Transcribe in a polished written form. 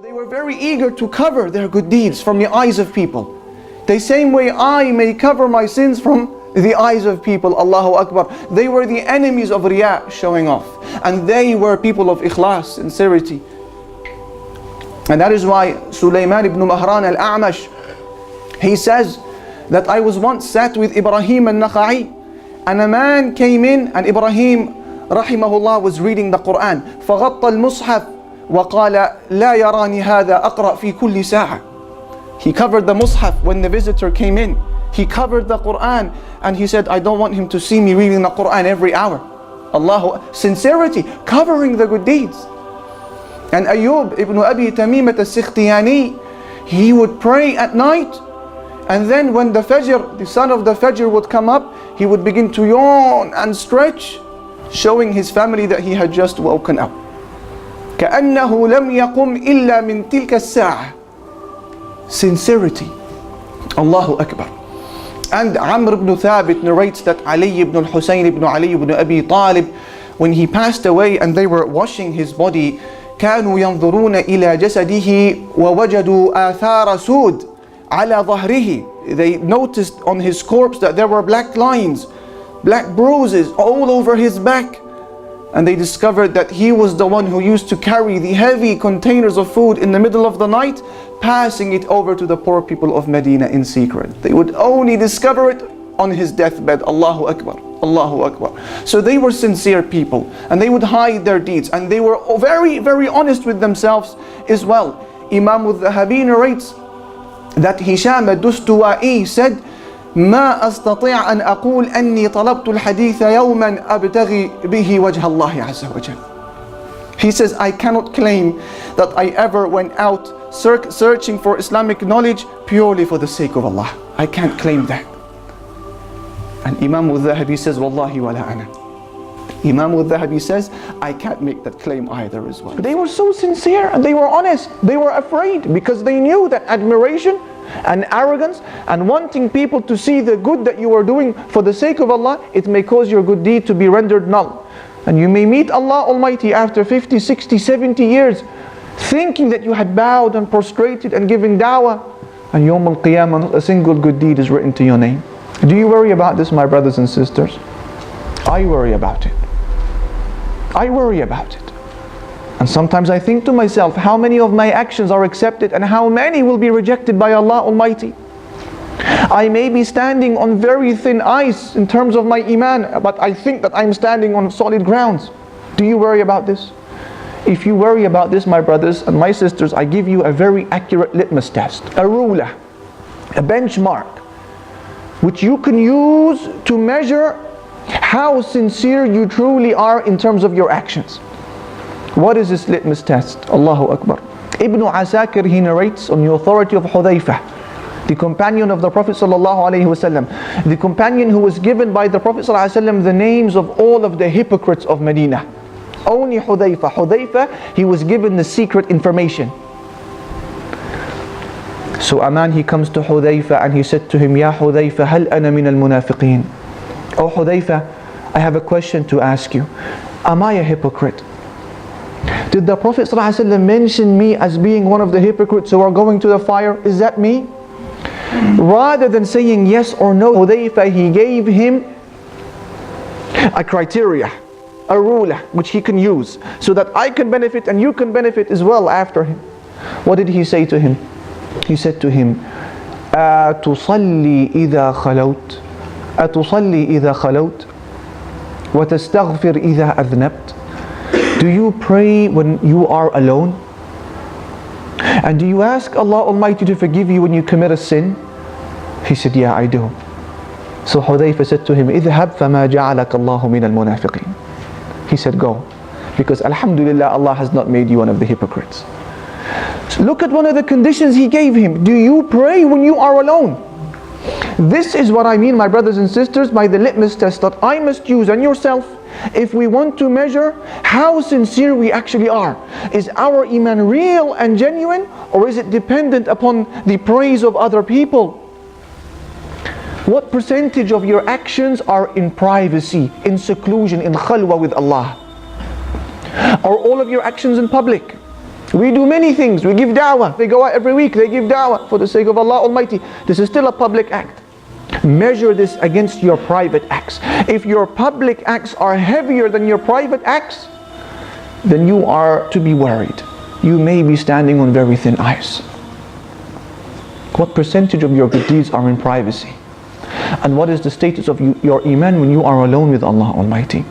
They were very eager to cover their good deeds from the eyes of people. The same way I may cover my sins from the eyes of people. Allahu Akbar. They were the enemies of Riya, showing off. And they were people of ikhlas, sincerity. And that is why Sulaiman ibn Mahran al-A'mash, he says that I was once sat with Ibrahim al-Nakha'i, and a man came in, and Ibrahim rahimahullah was reading the Quran. فَغَطَّ الْمُصْحَفِ وَقَالَ لَا يَرَانِي هَذَا أَقْرَأ فِي كُلِّ سَاعَةٍ. He covered the Mus'haf when the visitor came in. He covered the Quran and he said, I don't want him to see me reading the Quran every hour. Allahu, sincerity, covering the good deeds. And Ayyub ibn Abi Tamimat al-Sikhtiyani, he would pray at night, and then when the Fajr, the sun of the Fajr would come up, he would begin to yawn and stretch, showing his family that he had just woken up. كأنه لم يقم إلا من تلك الساعة. Sincerity. Allahu Akbar. And Amr ibn Thabit narrates that Ali ibn al-Husayn ibn Ali ibn Abi Talib, when he passed away and they were washing his body, كانوا ينظرون إلى جسده ووجدوا آثار سود على ظهره. They noticed on his corpse that there were black lines, black bruises all over his back. And they discovered that he was the one who used to carry the heavy containers of food in the middle of the night, passing it over to the poor people of Medina in secret. They would only discover it on his deathbed. Allahu Akbar. Allahu Akbar. So they were sincere people, and they would hide their deeds, and they were very, very honest with themselves as well. Imam al-Dhahabi narrates that Hisham ad-Dustuwa'i said, ما أستطيع أن أقول أني طلبت الحديث يوما أبتغي به وجه الله عز وجل. He says, I cannot claim that I ever went out searching for Islamic knowledge purely for the sake of Allah. I can't claim that. And Imam al-Dhahabi says, Wallahi wala ana. Imam al-Dhahabi says, I can't make that claim either as well. They were so sincere and they were honest. They were afraid because they knew that admiration and arrogance and wanting people to see the good that you are doing for the sake of Allah, it may cause your good deed to be rendered null. And you may meet Allah Almighty after 50, 60, 70 years thinking that you had bowed and prostrated and given da'wah, and Yawm al-Qiyamah not a single good deed is written to your name. Do you worry about this, my brothers and sisters? I worry about it. I worry about it. And sometimes I think to myself, how many of my actions are accepted and how many will be rejected by Allah Almighty? I may be standing on very thin ice in terms of my iman, but I think that I'm standing on solid grounds. Do you worry about this? If you worry about this, my brothers and my sisters, I give you a very accurate litmus test, a ruler, a benchmark, which you can use to measure how sincere you truly are in terms of your actions. What is this litmus test? Allahu Akbar. Ibn Asakir, he narrates on the authority of Hudayfa, the companion of the Prophet ﷺ, the companion who was given by the Prophet ﷺ the names of all of the hypocrites of Medina. Only Hudayfa, he was given the secret information. So a man, he comes to Hudayfa and he said to him, Ya Hudayfa, hal ana min al-munafiqeen? Oh Hudayfa, I have a question to ask you. Am I a hypocrite? Did the Prophet ﷺ mention me as being one of the hypocrites who are going to the fire? Is that me? Rather than saying yes or no, Hudayfa, he gave him a criteria, a ruler which he can use so that I can benefit and you can benefit as well after him. What did he say to him? He said to him, أتصلي إذا خلوت أتصلي إذا خلوت وتستغفر إذا أذنبت? Do you pray when you are alone? And do you ask Allah Almighty to forgive you when you commit a sin? He said, yeah, I do. So Hudayfa said to him, اذهب فما جعلك الله من المنافقين. He said, go, because Alhamdulillah, Allah has not made you one of the hypocrites. So look at one of the conditions he gave him. Do you pray when you are alone? This is what I mean, my brothers and sisters, by the litmus test that I must use, and yourself, if we want to measure how sincere we actually are. Is our iman real and genuine, or is it dependent upon the praise of other people? What percentage of your actions are in privacy, in seclusion, in khalwa with Allah? Are all of your actions in public? We do many things. We give da'wah. They go out every week. They give da'wah for the sake of Allah Almighty. This is still a public act. Measure this against your private acts. If your public acts are heavier than your private acts, then you are to be worried. You may be standing on very thin ice. What percentage of your good deeds are in privacy? And what is the status of your iman when you are alone with Allah Almighty?